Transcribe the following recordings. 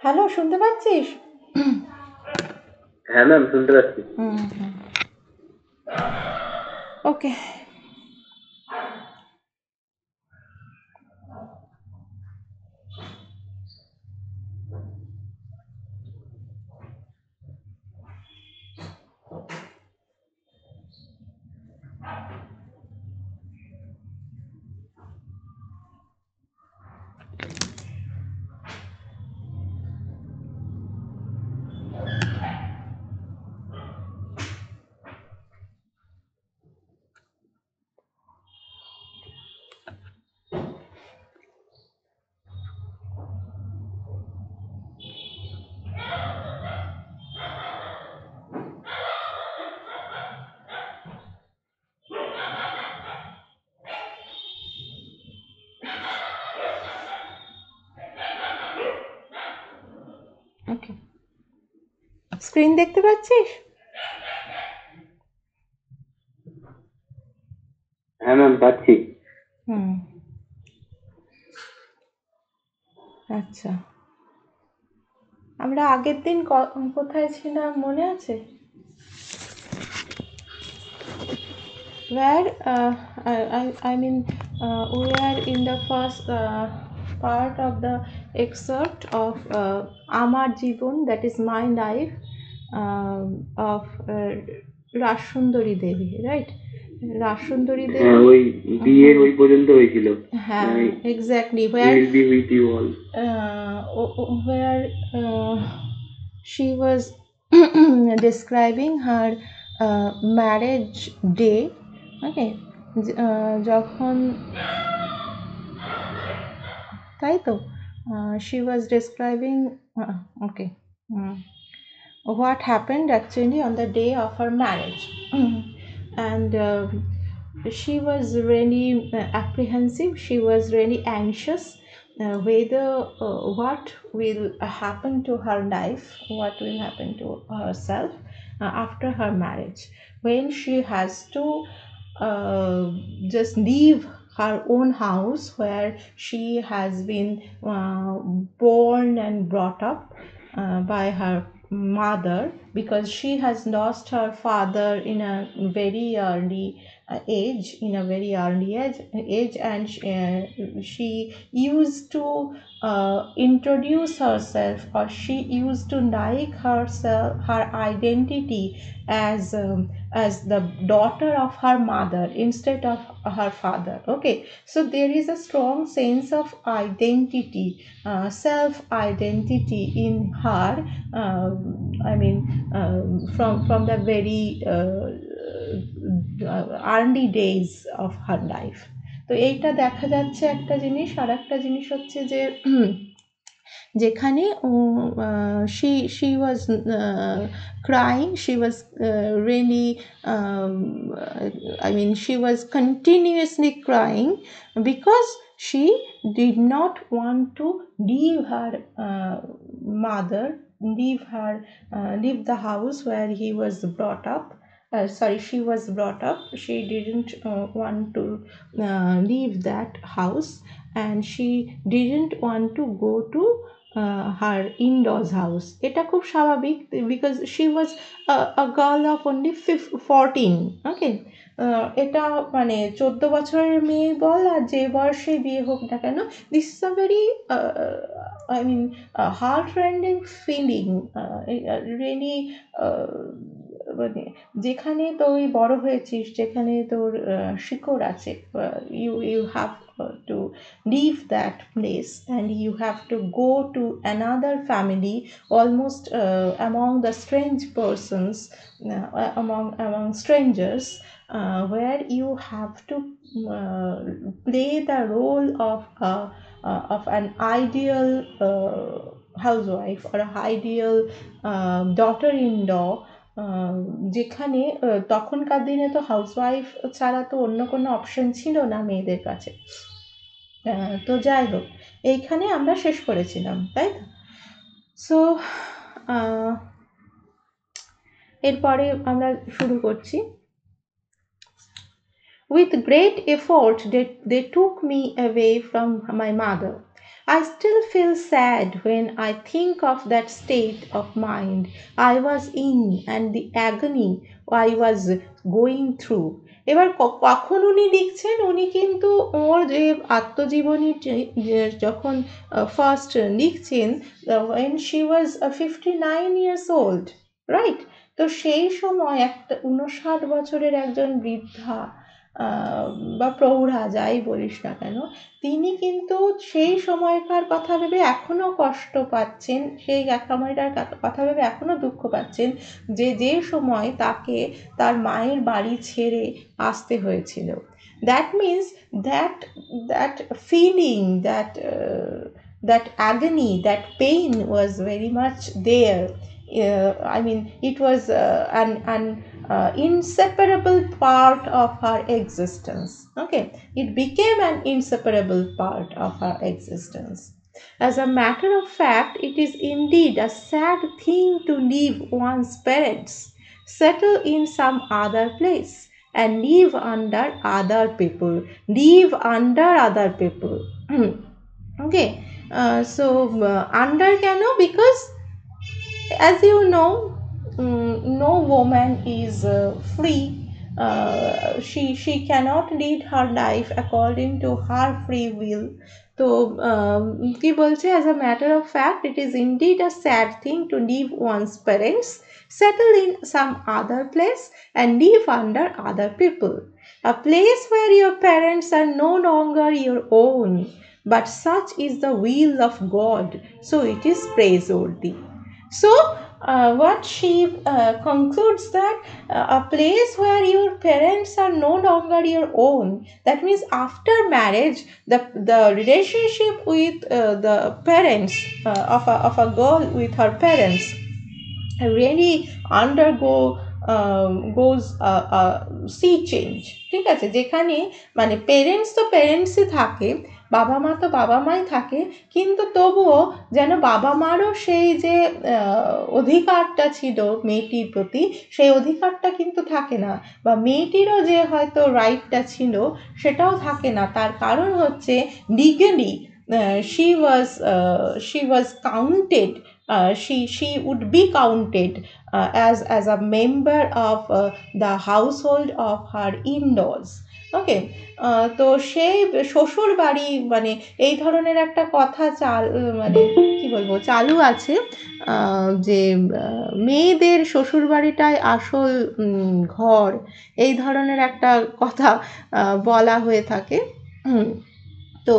Hello, শুনতে পাচ্ছিস? হ্যাঁ ম্যাম, শুনতে পাচ্ছি। ওকে। ওকে, স্ক্রিন দেখতে পাচ্ছিস? হ্যাঁ ম্যাম, পাচ্ছি। আচ্ছা, আমরা আগের দিন কোথায় ছিলাম মনে আছে? Where I mean we are in the first part of the excerpt of Amar Jibon, that is my life, of Rashundari Devi, right? Rashundari হ্যাঁ, Devi. ওই বিয়ের ওই পর্যন্ত হয়েছিল। হ্যাঁ, exactly, He will be with you all. where she was describing her marriage day. Okay, যখন তাই তো she was describing okay, what happened actually on the day of her marriage. And she was really apprehensive, she was really anxious whether what will happen to her life, what will happen to herself after her marriage, when she has to just leave her own house where she has been born and brought up by her mother, because she has lost her father in a very early age, and she used to introduce herself, or she used to like herself, her identity as the daughter of her mother instead of her father. Okay, so there is a strong sense of identity, self identity in her. From the very early days of her life. তো এইটা দেখা যাচ্ছে একটা জিনিস। আর একটা জিনিস হচ্ছে যে যেখানে she was crying, she was really she was continuously crying because she did not want to leave her mother, leave the house where he was brought up, sorry, she was brought up. She didn't want to leave that house, and she didn't want to go to her in-laws house. এটা খুব স্বাভাবিক, because she was a girl of only 14. ওকে, এটা মানে 14 বছরের মেয়ে বল আর যে বয়সে বিয়ে হোক না কেন, this is a very I mean heart rending feeling, really, মানে যেখানে তুই বড় হয়েছিস, যেখানে তোর শিকড় আছে, you have to leave that place and you have to go to another family, almost among the strange persons, among strangers, where you have to play the role of an ideal housewife or a ideal daughter-in-law, যেখানে তখনকার দিনে তো housewife ছাড়া তো অন্য কোনো option ছিল না মেয়েদের কাছে। তো যাই হোক, এইখানে আমরা শেষ করেছিলাম, তাই তো? সো এরপরে আমরা শুরু করছি। With great effort they took me away from my mother. I still feel sad when I think of that state of mind I was in and the agony I was going through. এবার কখন উনি লিখছেন, উনি কিন্তু ওর যে আত্মজীবনী যখন first লিখছেন, when she was 59 years old, right? তো সেই সময় একটা 59 বছরের একজন বৃদ্ধা বা প্রৌঢ়া, যাই বলিস না কেন, তিনি কিন্তু সেই সময়কার কথা ভেবে এখনও কষ্ট পাচ্ছেন, সেই সময়টার কথা ভেবে এখনও দুঃখ পাচ্ছেন, যে সময় তাকে তার মায়ের বাড়ি ছেড়ে আসতে হয়েছিল। That means that feeling, that agony, that pain was very much there. I mean, it was an inseparable part of her existence. Okay, it became an inseparable part of her existence. As a matter of fact, it is indeed a sad thing to leave one's parents, settle in some other place, and live under other people. Okay, so under কেন? Because as you know, no woman is free. She cannot lead her life according to her free will. তো কি বলছে, as a matter of fact, it is indeed a sad thing to leave one's parents, settle in some other place, and live under other people. A place where your parents are no longer your own, but such is the will of God, so it is praiseworthy. So what she concludes that a place where your parents are no longer your own, that means after marriage, the relationship with the parents of a girl with her parents really goes a sea change. ঠিক আছে, যেখানে মানে parents তো পেরেন্টসই থাকে, বাবা মা তো বাবা মাই থাকে, কিন্তু তবুও যেন বাবা মারও সেই যে অধিকারটা ছিল মেয়েটির প্রতি, সেই অধিকারটা কিন্তু থাকে না, বা মেয়েটিরও যে হয়তো রাইটটা ছিল সেটাও থাকে না। তার কারণ হচ্ছে legally she was counted, she would be counted as a member of the household of her in-laws. ওকে, তো সেই শ্বশুর বাড়ি, মানে এই ধরনের একটা কথা মানে কি বলবো, চালু আছে, যে মেয়েদের শ্বশুর বাড়িটাই আসল ঘর, এই ধরনের একটা কথা বলা হয়ে থাকে। তো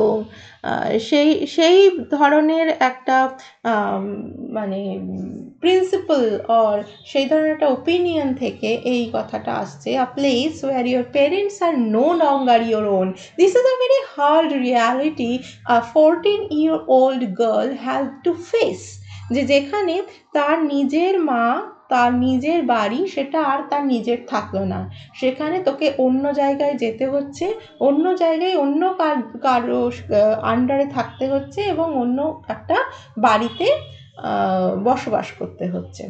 সেই ধরনের একটা মানে প্রিন্সিপাল অর সেই ধরনের একটা ওপিনিয়ন থেকে এই কথাটা আসছে, a place where your parents are no longer your own. This is a very hard reality a 14-year-old girl have to face, যেখানে তার নিজের মা, তার নিজের বাড়ি, সেটা আর তার নিজের থাকলো না, সেখানে তোকে অন্য জায়গায় যেতে হচ্ছে, অন্য জায়গায় অন্য কারো আন্ডারে থাকতে হচ্ছে, এবং অন্য একটা বাড়িতে বসবাস করতে হচ্ছে।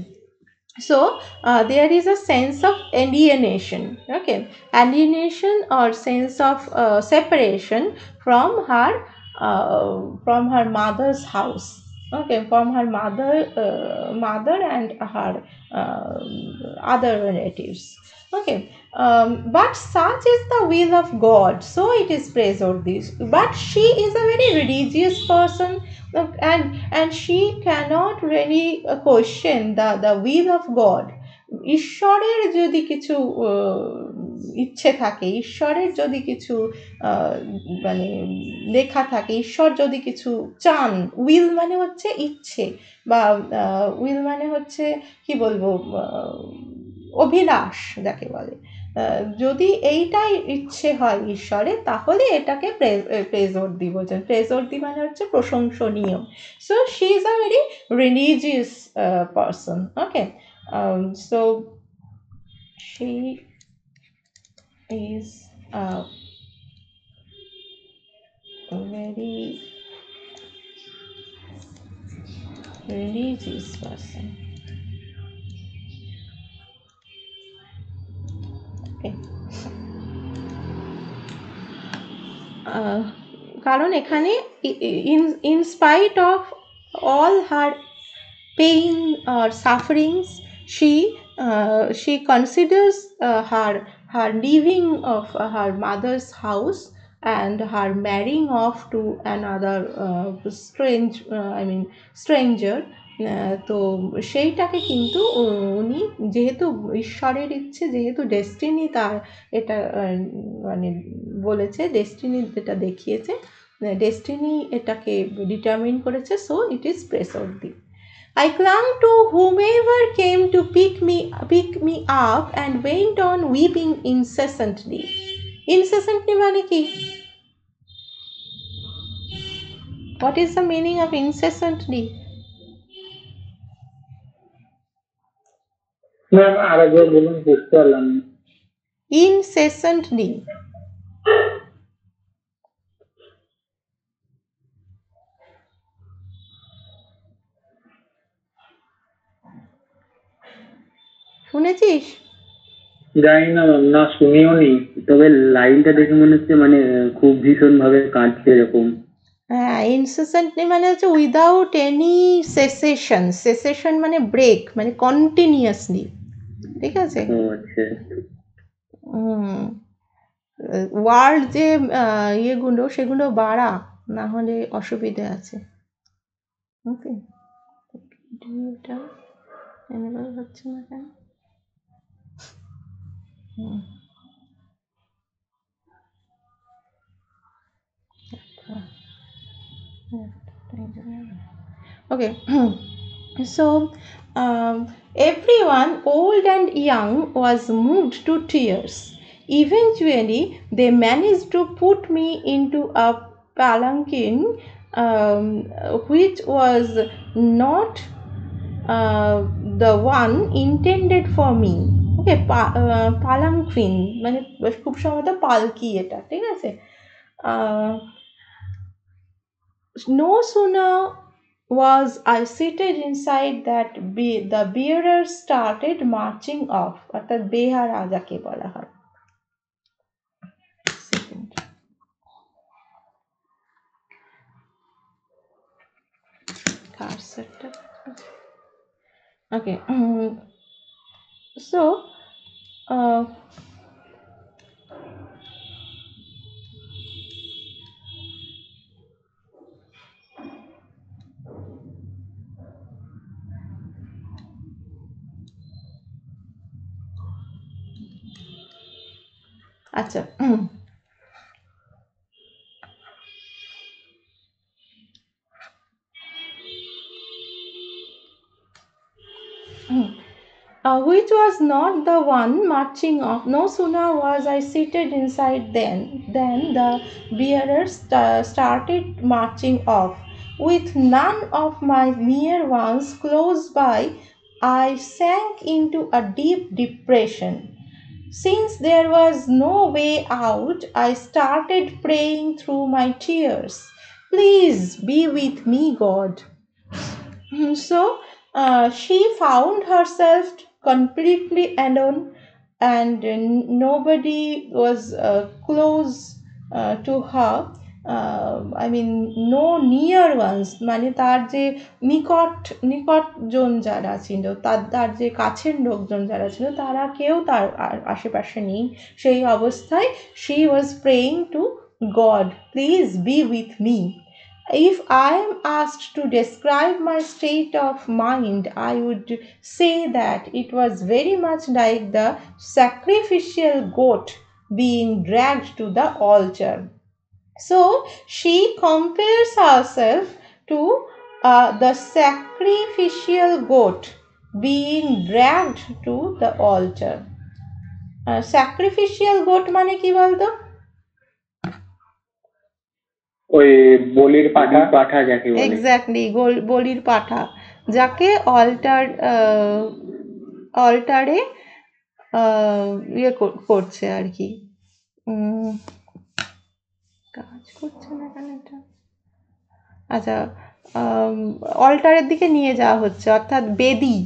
So there is a sense of alienation, okay, alienation or sense of separation from her mother's house, okay, from her mother and her uh, other relatives, okay. But such is the will of God, so it is praiseworthy. But she is a very religious person, and she cannot really question the will of God. ঈশ্বরের যদি কিছু ইচ্ছে থাকে, ঈশ্বরের যদি কিছু আহ, মানে লেখা থাকে, ঈশ্বর যদি কিছু চান, উইল মানে হচ্ছে ইচ্ছে, বা উইল মানে হচ্ছে কি বলবো, অভিলাষ যাকে বলে, যদি এইটাই ইচ্ছে হয় ঈশ্বরের, তাহলে এটাকে প্রেজোর্দি বলছেন। প্রেজোর্দি মানে হচ্ছে প্রশংসনীয়। So she is a very religious person, okay. So she is a very religious person, okay. আহ, কারণ এখানে in spite of all her pain or sufferings, she considers her leaving of her mother's house and her marrying off to another stranger. তো সেইটাকে কিন্তু উনি, যেহেতু ঈশ্বরের ইচ্ছে, যেহেতু ডেস্টিনি তার এটা মানে বলেছে, ডেস্টিনি যেটা দেখিয়েছে, ডেস্টিনি এটাকে ডিটারমিন করেছে, so it is preordained. I clung to whomever came to pick me up and went on weeping incessantly. Incessantly মানে কি? What is the meaning of incessantly? Ma'am আর একবার বলুন, বুঝতে পারলাম না। Incessantly. শুনেছিস? জানি না ম্যাম, না শুনিও নি, তবে লাইনটা দেখে মনে হচ্ছে মানে খুব ভীষণ ভাবে কাঁদছে এরকম। হ্যাঁ, incessantly মানে হচ্ছে উইদাউট এনি সেসেশন। সেসেশন মানে ব্রেক, মানে কন্টিনিউয়াসলি, ঠিক আছে? ও আচ্ছা। ওয়ার্ল্ড যে ইয়েগুলো সেগুলো বাড়া, না হলে অসুবিধে আছে, ওকে। ভিডিওটা এনেবল হচ্ছে না কেন? Okay. So everyone, old and young, was moved to tears. Eventually, they managed to put me into a palanquin, which was not the one intended for me. ওকে, পালাঙ্কফিন মানে খুব সম্ভবত পালকি, এটা ঠিক আছে। No sooner was I seated inside that the bearers started marching off, অর্থাৎ বেহারা যাকে বলা হয়। Second. কার্সারটা, okay. So আচ্ছা, which was not the one marching off. No sooner was I seated inside than the bearers started marching off. With none of my near ones close by, I sank into a deep depression. Since there was no way out, I started praying through my tears. Please be with me, God. So She found herself completely alone, and nobody was close to her. I mean, no near ones, মানে তার যে নিকটজন যারা ছিল, তার যে কাছের লোকজন যারা ছিল, তারা কেউ তার আশেপাশে নেই। সেই অবস্থায় she was praying to God, please be with me. If I am asked to describe my state of mind, I would say that it was very much like the sacrificial goat being dragged to the altar. So she compares herself to the sacrificial goat being dragged to the altar. Sacrificial goat মানে কি বলতো? ওই বলির পাঠা পাঠা যাকে বলে। Exactly, বলির পাঠা, যাকে অল্টারে ইয়ে করছে আর কি। কাজ করছে না কেন এটা? আচ্ছা, অল্টারের দিকে নিয়ে যাওয়া হচ্ছে, অর্থাৎ বেদি,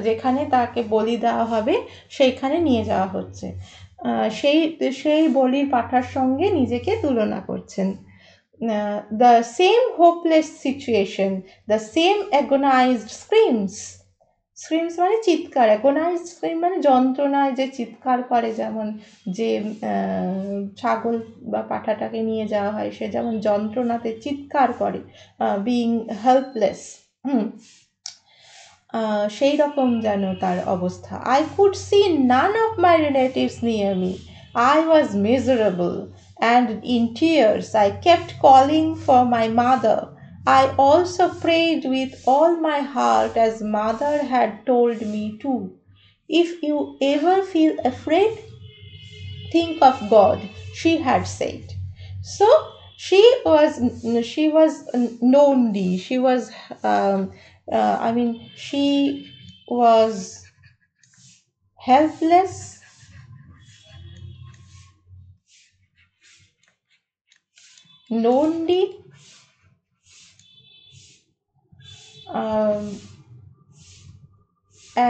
যেখানে তাকে বলি দেওয়া হবে সেইখানে নিয়ে যাওয়া হচ্ছে। সেই বলির পাঠার সঙ্গে নিজেকে তুলনা করছেন। The same hopeless situation, the same agonized screams মানে চিৎকার, agonized scream মানে যন্ত্রণায় যে চিৎকার করে, যেমন যে ছাগল বা পাঠাটাকে নিয়ে যাওয়া হয় সে যেমন যন্ত্রণাতে চিৎকার করে, বিং হেল্পলেস, সেই রকম যেন তার অবস্থা। I could see none of my relatives near me. I was miserable and in tears. I kept calling for my mother. I also prayed with all my heart as mother had told me to. If you ever feel afraid, think of God, she had said. So she was lonely. She was she was helpless, lonely,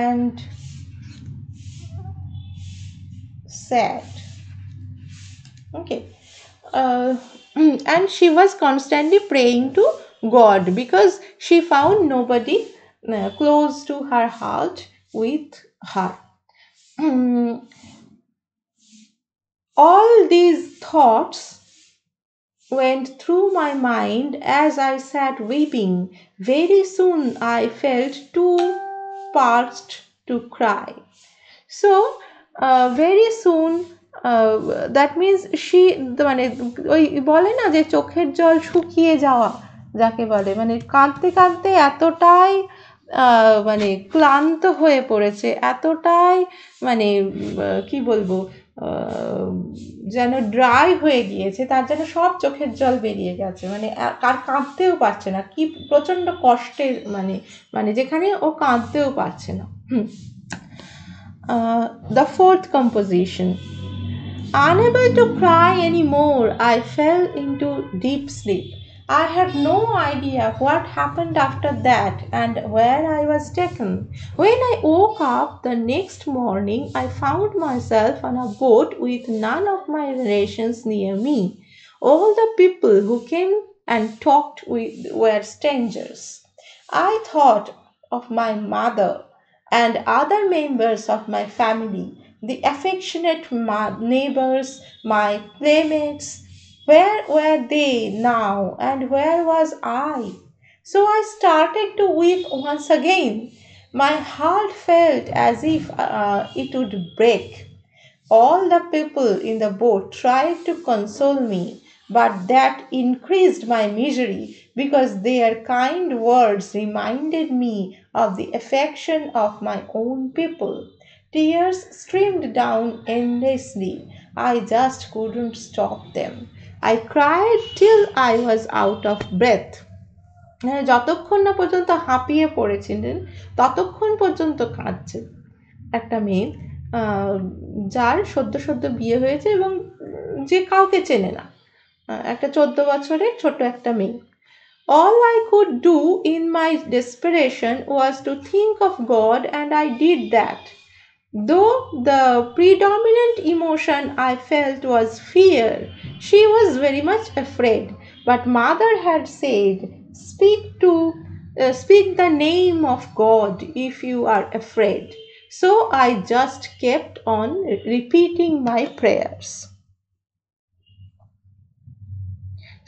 and sad. Okay. And she was constantly praying to God because she found nobody close to her heart with her. All these thoughts went through my mind as I sat weeping. Very soon I felt too parched to cry. So very soon, that means she, মানে ওই বলে না যে চোখের জল শুকিয়ে যাওয়া যাকে বলে, মানে কাঁদতে কাঁদতে এতটাই মানে ক্লান্ত হয়ে পড়েছে, এতটাই মানে কি বলবো, যেন ড্রাই হয়ে গিয়েছে, তার যেন সব চোখের জল বেরিয়ে গেছে, মানে আর কাঁদতেও পারছে না, কি প্রচণ্ড কষ্টের, মানে যেখানে ও কাঁদতেও পারছে না। The fourth composition. Unable to cry anymore, I fell into deep sleep. I had no idea what happened after that and where I was taken. When I woke up the next morning, I found myself on a boat with none of my relations near me. All the people who came and talked with were strangers. I thought of my mother and other members of my family, the affectionate neighbors, my playmates. Where were they now, and where was I? So I started to weep once again. My heart felt as if it would break. All the people in the boat tried to console me, but that increased my misery because their kind words reminded me of the affection of my own people. Tears streamed down endlessly. I just couldn't stop them. I cried till I was out of breath. যতক্ষণ না পর্যন্ত হাঁপিয়ে পড়েছিলেন ততক্ষণ পর্যন্ত কাঁদছে একটা মেয়ে, যার সদ্য বিয়ে হয়েছে এবং যে কাউকে চেনে না, একটা 14 বছরের ছোট একটা মেয়ে। All I could do in my desperation was to think of God, and I did that. Though the predominant emotion I felt was fear, she was very much afraid. But mother had said, speak the name of God if you are afraid. So I just kept on repeating my prayers.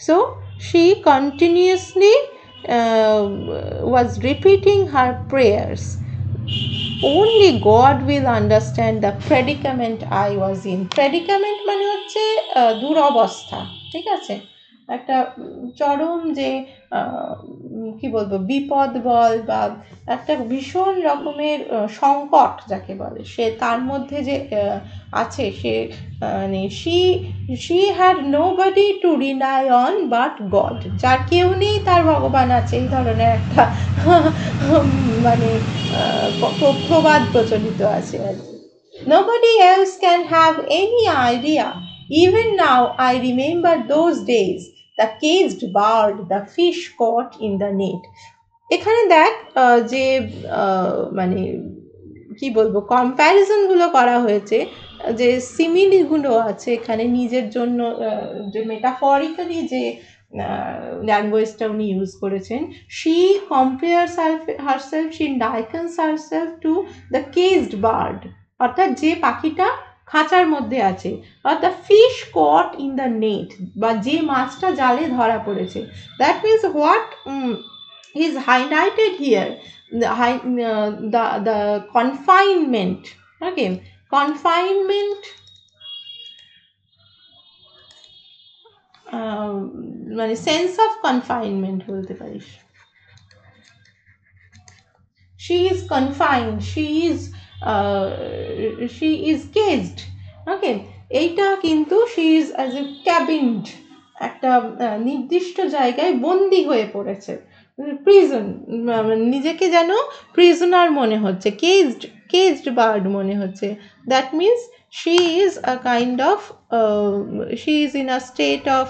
So she continuously was repeating her prayers. Only God will understand the predicament I was in. Predicament মানে হচ্ছে দুরবস্থা, ঠিক আছে, একটা চরম যে কি বলবো বিপদ বল বা একটা ভীষণ রকমের সংকট যাকে বলে, সে তার মধ্যে যে আছে সে, মানে she had nobody two rely on but god, যার কেউ নেই তার ভগবান আছে, এই ধরনের একটা মানে প্রবাদ প্রচলিত আছে আর কি। Nobody else can have any idea. Even now I remember those days, the caged bird, the fish caught in the net. এখানে দেখ যে মানে কি বলবো কম্প্যারিজন গুলো করা হয়েছে, যে সিমিলি গুলো আছে এখানে নিজের জন্য, যে মেটাফরিক্যালি যে ল্যাঙ্গুয়েজটা উনি ইউজ করেছেন, she compares herself, she likens herself to the caged bird, অর্থাৎ যে পাখিটা খাঁচার মধ্যে আছে, আর the fish caught in the net, বা যে মাছটা জালে ধরা পড়েছে। That means what is highlighted here, the confinement, okay, confinement, মানে সেন্স অফ কনফাইনমেন্ট বলতে পারিস। she is confined, she is caged, okay, এইটা কিন্তু she is as a cabined, একটা নির্দিষ্ট জায়গায় বন্দি হয়ে পড়েছে, প্রিজন, নিজেকে যেন প্রিজনার মনে হচ্ছে, কেজড বার্ড মনে হচ্ছে। That means she is a kind of she is in a state of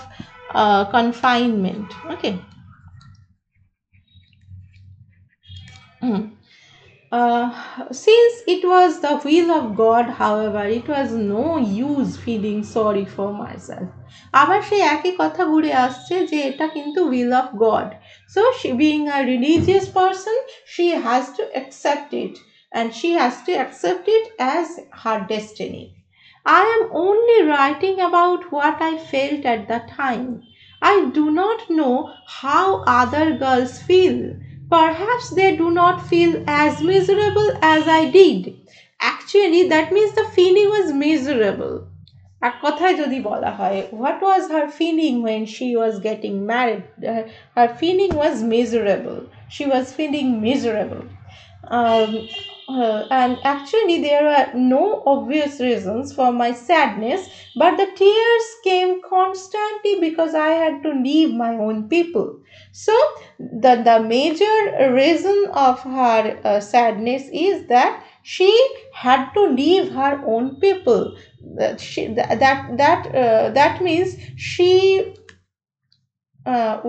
confinement, okay. Since it was the will of God, however, it was no use feeling sorry for myself. আবার সেই একই কথা ঘুরে আসছে যে এটা কিন্তু will of God. So she, being a religious person, she has to accept it, and she has to accept it as her destiny. I am only writing about what I felt at the time. I do not know how other girls feel. Perhaps they do not feel as miserable as I did. Actually, that means the feeling was miserable. এক কথায় যদি বলা হয়, what was her feeling when she was getting married? Her feeling was miserable. She was feeling miserable. And actually there were no obvious reasons for my sadness, but the tears came constantly because I had to leave my own people. So the major reason of her sadness is that she had to leave her own people. That means she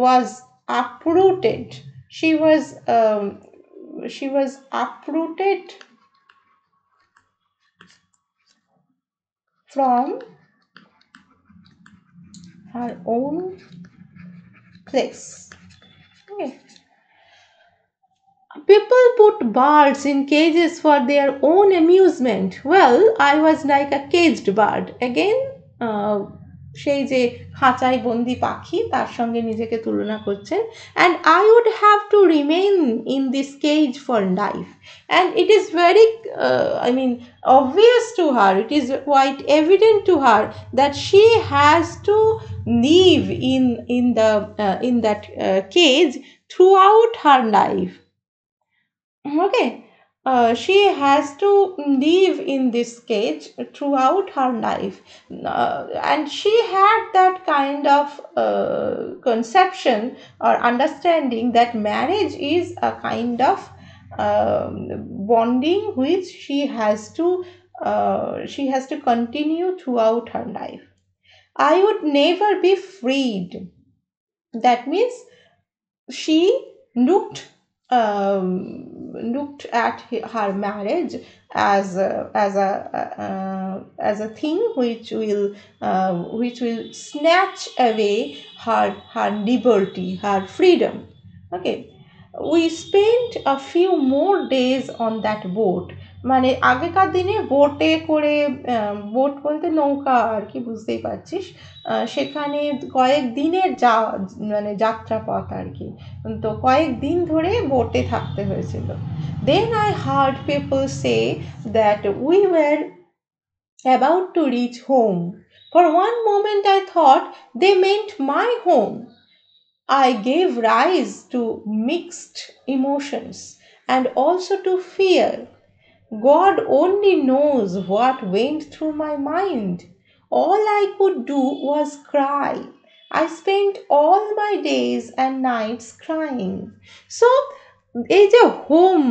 was uprooted. She was uprooted from her own place. Okay. People put birds in cages for their own amusement. Well, I was like a caged bird. Again, সেই যে খাঁচায় বন্দি পাখি তার সঙ্গে নিজেকে তুলনা করছেন, and I would have to remain in this cage for life, and it is very obvious to her, it is quite evident to her that she has to live in that cage throughout her life. Okay, she has to live in this cage throughout her life, and she had that kind of conception or understanding that marriage is a kind of bonding which she has to continue throughout her life. I would never be freed. That means she looked looked at her marriage as a thing which will snatch away her liberty, her freedom. Okay, we spent a few more days on that boat. মানে আগেকার দিনে বোটে করে, boat বলতে নৌকা আর কি, বুঝতেই পারছিস। সেখানে কয়েক দিনের মানে যাত্রাপথ আর কি। তো কয়েক দিন ধরে বোটে থাকতে হয়েছিল। Then I heard people say that we were about to reach home. For one moment I thought they meant my home. I gave rise to mixed emotions and also to fear. God only knows what went through my mind. All I could do was cry. I spent all my days and nights crying. So এই যে home,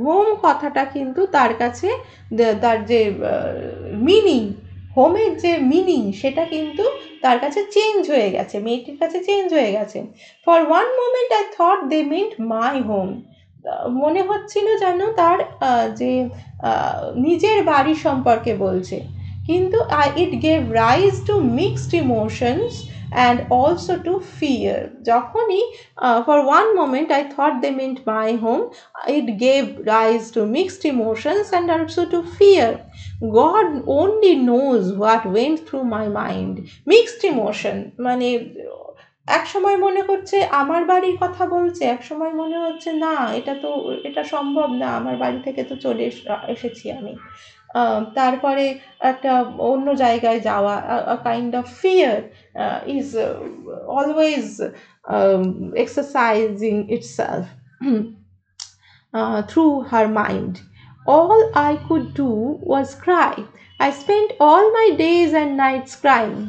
home কথাটা কিন্তু তার কাছে তার যে meaning, হোমের যে মিনিং সেটা কিন্তু তার কাছে চেঞ্জ হয়ে গেছে, মেয়েটির কাছে চেঞ্জ হয়ে গেছে। For one moment I thought they meant my home. মনে হচ্ছিল যেন তার যে নিজের বাড়ি সম্পর্কে বলছে। কিন্তু it gave rise to mixed emotions and also to fear. যখনই for one moment I thought they meant my home, it gave rise to mixed emotions and also to fear. God only knows what went through my mind. Mixed emotion মানে এক সময় মনে করছে আমার বাড়ির কথা বলছে, এক সময় মনে হচ্ছে না এটা সম্ভব না, আমার বাড়ি থেকে তো এসেছি আমি। তারপরে একটা অন্য জায়গায় যাওয়া, kind of fear is always exercising itself through her mind. All I could do was cry. I spent all my days and nights crying.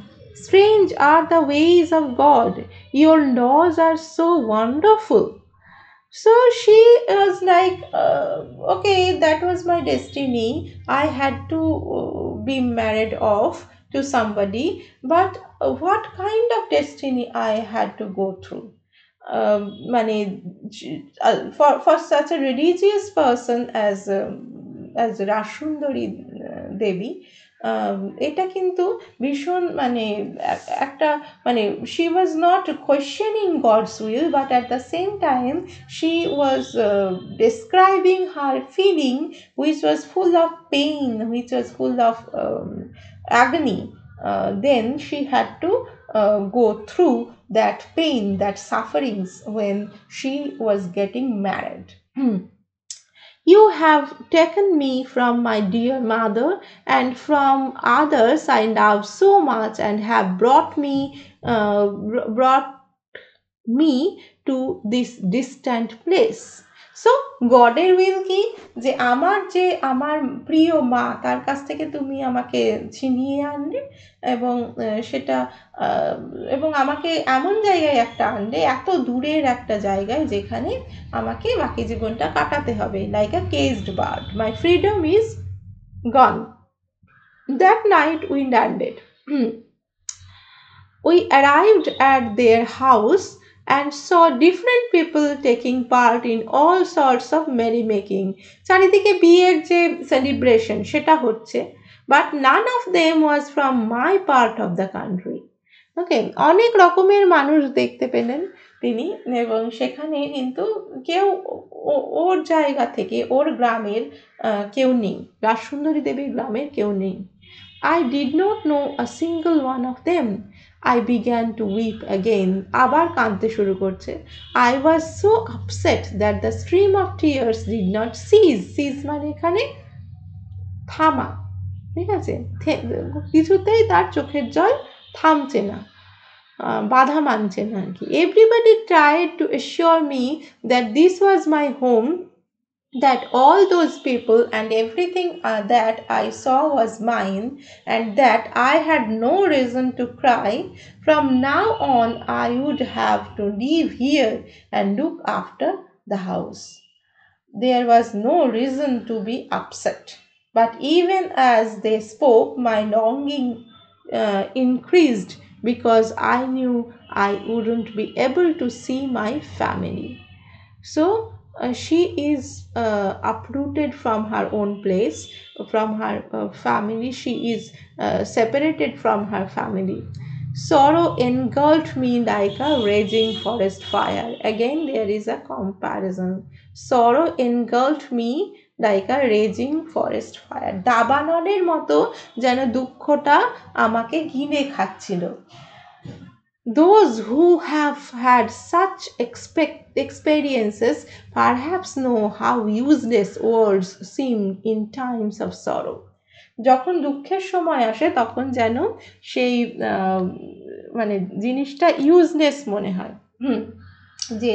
Strange are the ways of God. Your laws are so wonderful. So she was like, okay, that was my destiny. I had to be married off to somebody, but what kind of destiny I had to go through? মানে for such a religious person as রাসসুন্দরী দেবী, এটা কিন্তু ভীষণ মানে একটা মানে she was not questioning God's will, but at the same time she was describing her feeling which was full of pain, which was full of agony. Then she had to go through that pain, that sufferings when she was getting married. You have taken me from my dear mother and from others I love so much, and have brought me to this distant place. So গডের will কি, যে আমার প্রিয় মা তার কাছ থেকে তুমি আমাকে ছিনিয়ে আনলে, এবং সেটা আহ, এবং আমাকে এমন জায়গায় একটা আনলে, এত দূরের একটা জায়গায় যেখানে আমাকে বাকি জীবনটা কাটাতে হবে, like a caged bird. My freedom is gone. That night we landed. We arrived at their house and saw different people taking part in all sorts of merrymaking. চারিদিকে বিয়ের যে সেলিব্রেশন সেটা হচ্ছে, but none of them was from my part of the country. Okay, অনেক রকমের মানুষ দেখতে পেলেন তিনি, এবং সেখানে কিন্তু কেউ ওর জায়গা থেকে, ওর গ্রামের কেউ নেই, রাসসুন্দরী দেবীর গ্রামের কেউ নেই। I did not know a single one of them. I began to weep again. আবার কাঁদতে শুরু করছে। I was so upset that the stream of tears did not cease. Cease মানে এখানে থামা, ঠিক আছে, কিছুতেই তার চোখের জল থামছে না, বাধা মানছে না আর কি। Everybody tried to assure me that this was my home, that all those people and everything that I saw was mine, and that I had no reason to cry. From now on, I would have to live here and look after the house. There was no reason to be upset. But even as they spoke, my longing increased. because I knew I wouldn't be able to see my family. So she is uprooted from her own place, from her family. She is separated from her family. Sorrow engulfed me like a raging forest fire. Again, there is a comparison. Sorrow engulfed me like a raging forest fire. দাবানলের মতো যেন দুঃখটা আমাকে গিলে খাচ্ছিল. Those who have had such experiences perhaps know how useless words seem in times of sorrow. যখন দুঃখের সময় আসে তখন যেন সেই মানে জিনিসটা ইউজলেস মনে হয়। যে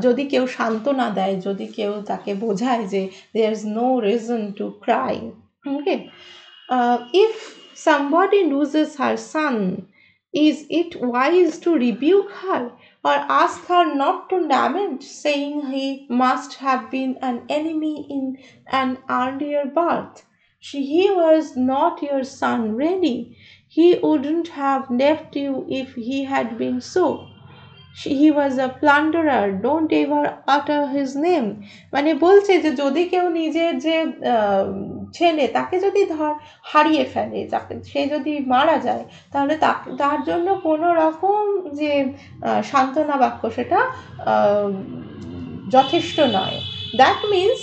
যদি কেউ সান্ত্বনা দেয়, যদি কেউ তাকে বোঝায় যে there is no reason to cry, okay, if somebody loses her son, is it wise to rebuke her or ask her not to lament, saying he must have been an enemy in an earlier birth? He was not your son, really. He wouldn't have left you if he had been so. He was a plunderer, don't ever utter his name. মানে বলছে যে যদি কেউ নিজের যে ছেলে তাকে যদি হারিয়ে ফেলে, তাকে সে যদি মারা যায়, তাহলে তার জন্য কোনো রকম যে সান্ত্বনা বাক্য সেটা যথেষ্ট নয়। That means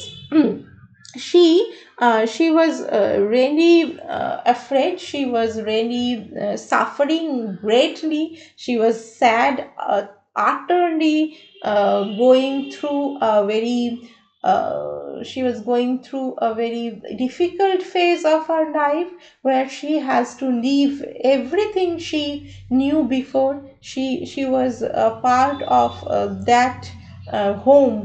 she was really afraid, she was really suffering greatly, she was sad, utterly going through a very she was going through a very difficult phase of her life where she has to leave everything she knew before. She was a part of that home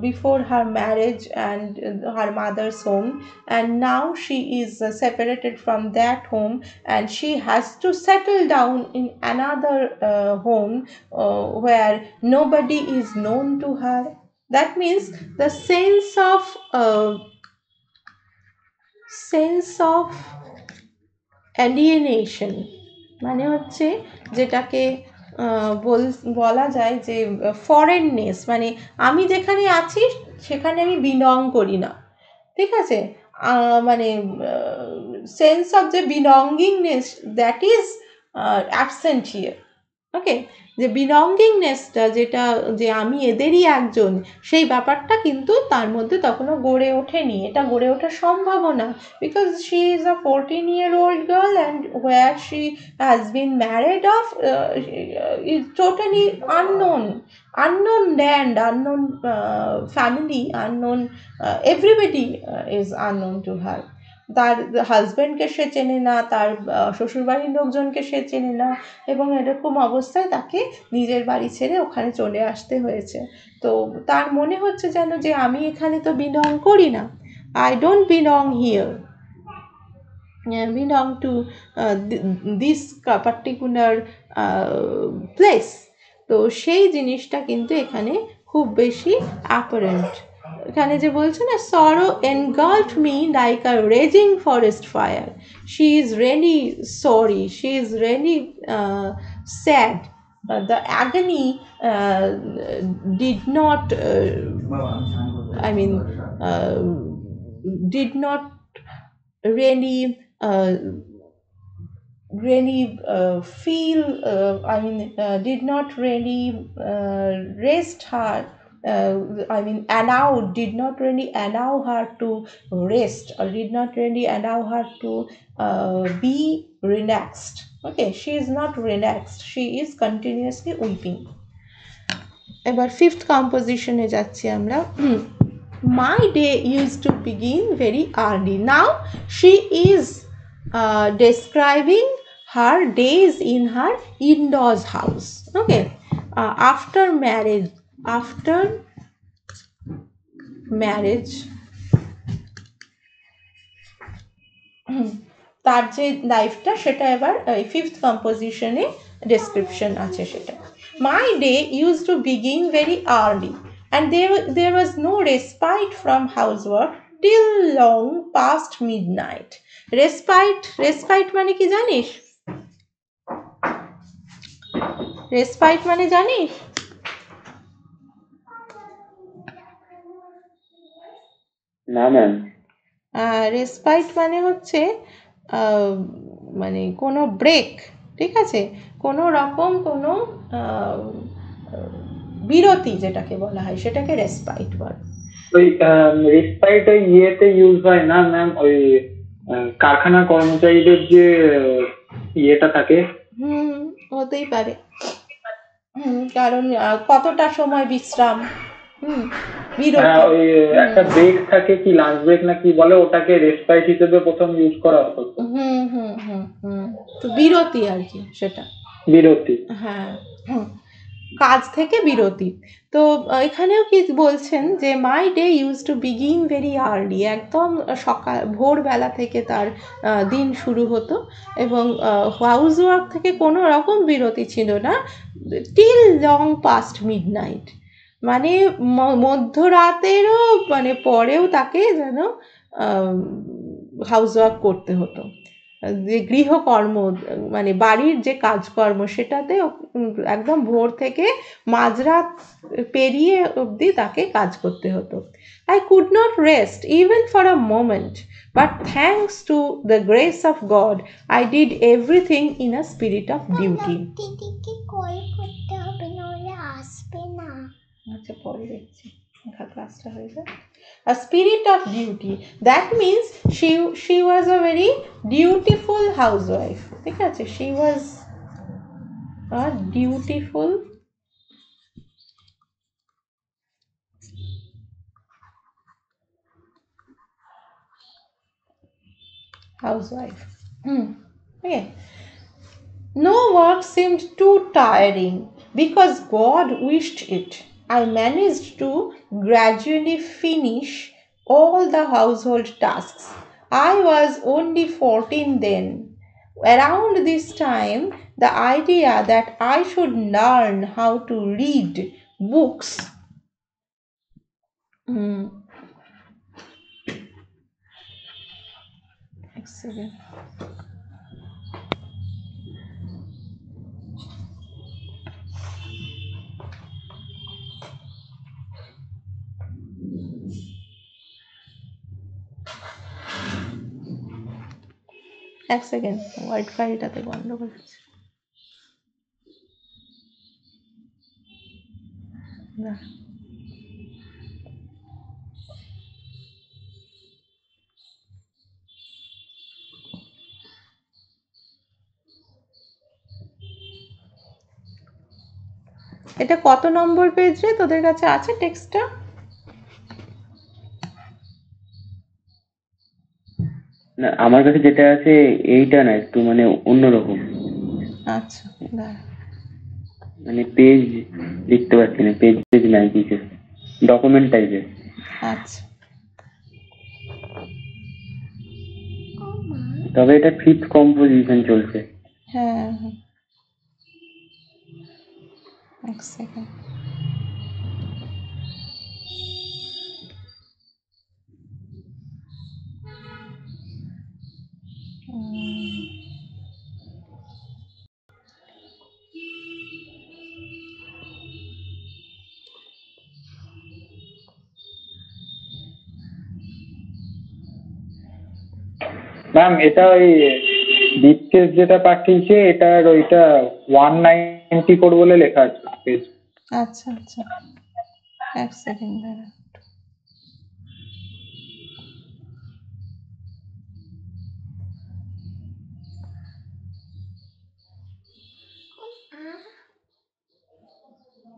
before her marriage and her mother's home, and now she is separated from that home and she has to settle down in another home where nobody is known to her. That means the sense of alienation, মানে হচ্ছে যেটাকে বলা যায় যে ফরেননেস, মানে আমি যেখানে আছি সেখানে আমি বিলং করি না, ঠিক আছে, মানে সেন্স অফ যে belongingness that is absent here, okay, যে বিলঙ্গিংনেসটা যেটা যে আমি এদেরই একজন, সেই ব্যাপারটা কিন্তু তার মধ্যে তখনও গড়ে ওঠেনি, এটা গড়ে ওঠার সম্ভাবনা, because she is a 14-year-old girl and where she has been married off is totally unknown land, unknown family, unknown everybody is unknown to her. তার হাজব্যান্ডকে সে চেনে না, তার শ্বশুরবাড়ির লোকজনকে সে চেনে না, এবং এরকম অবস্থায় তাকে নিজের বাড়ি ছেড়ে ওখানে চলে আসতে হয়েছে। তো তার মনে হচ্ছে যেন যে আমি এখানে তো বিলং করি না, I don't belong here, belong to this particular place. তো সেই জিনিসটা কিন্তু এখানে খুব বেশি অ্যাপারেন্ট। এখানে যে বলছে না, sorrow engulfed me like a raging forest fire. She is really sorry, she is really sad. The agony did not I mean did not really feel did not really rest her, did not really allow her to rest, or did not really allow her to be relaxed. Okay, she is not relaxed, she is continuously weeping. এবার fifth কম্পোজিশনে যাচ্ছি আমরা। My day used to begin very early. Now she is describing her days in her in-laws house. Okay, after marriage তার যে লাইফটা সেটা এবার fifth কম্পোজিশনে description আছে সেটা। My day used to begin very early and there was no respite from housework till long past midnight. Respite মানে কি জানিস? রেসপাইট মানে জানিস? না ম্যাম। রেসপাইট মানে হচ্ছে আহ, মানে কোনো ব্রেক, ঠিক আছে, কোনো রকম কোনো আহ, বিরতি যেটাকে বলা হয় সেটাকে রেসপাইট বলে। ওই রেসপাইট ওই ইয়েতে ইউজ হয় না ম্যাম, ওই কারখানা কর্মচারীদের যে ইয়েটা থাকে। হুম, হতেই পারে। কারণ কতটা সময় বিশ্রাম, হুম, হ্যাঁ, বিরতি। ওই হুম একটা ব্রেক থাকে, কি লাঞ্চ ব্রেক না কি বলে, ওটাকে রেসপাইট হিসেবে প্রথম ইউজ করা হতো। হুম হুম হুম হুম তো বিরতি আর কি সেটা। বিরতি। হ্যাঁ, হুম, কাজ থেকে বিরতি। তো এখানেও কি বলছেন যে my day use to begin very early, একদম সকাল ভোরবেলা থেকে তার দিন শুরু হতো, এবং হাউস ওয়ার্ক থেকে কোনো রকম বিরতি ছিল না, টিল লং পাস্ট মিডনাইট, মানে মধ্যরাতেরও মানে পরেও তাকে যেন হাউস ওয়ার্ক করতে হতো, যে গৃহকর্ম মানে বাড়ির যে কাজকর্ম সেটাতে একদম ভোর থেকে মাঝরাত পেরিয়ে অবধি তাকে কাজ করতে হতো। I could not rest even for a moment, but thanks to the grace of god I did everything in a spirit of duty. দিদিকে কল করতে হবে, নইলে আসবে না। আচ্ছা, পরে দেখছি, ক্লাসটা হয়ে যায়। A spirit of duty, that means she was a very dutiful housewife, ঠিক আছে, she was a dutiful housewife. Okay. No work seemed too tiring because God wished it. I managed to gradually finish all the household tasks. I was only 14 then. Around this time, the idea that I should learn how to read books. Hmm. Excellent. এক second, white ফাইলটাতে গন্ডগোল হচ্ছে। না, এটা কত নম্বর page রে তোদের কাছে আছে টেক্সটটা? না, আমার কাছে যেটা আছে এইটা না, একটু মানে অন্যরকম। আচ্ছা, দাঁড়া। মানে পেজ দেখতে পাচ্ছি না, পেজ পেজ নাই কিছু, ডকুমেন্ট টাইপের। আচ্ছা, ও মা, তবে এটা ফিফথ কম্পোজিশন চলছে। হ্যাঁ হ্যাঁ, এক সেকেন্ড। ম্যাম, এটা ওই দীপকেশ যেটা পাঠিয়েছে, এটার ওইটা 194 বলে লেখা আছে পেজ। আচ্ছা আচ্ছা, এক সেকেন্ড দাঁড়া।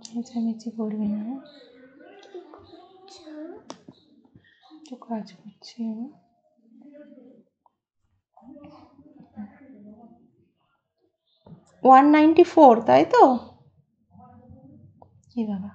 চেঁচামেচি করবি না, হ্যাঁ? তো কাজ করছি আমি। 194, তাই তো? কি বাবা,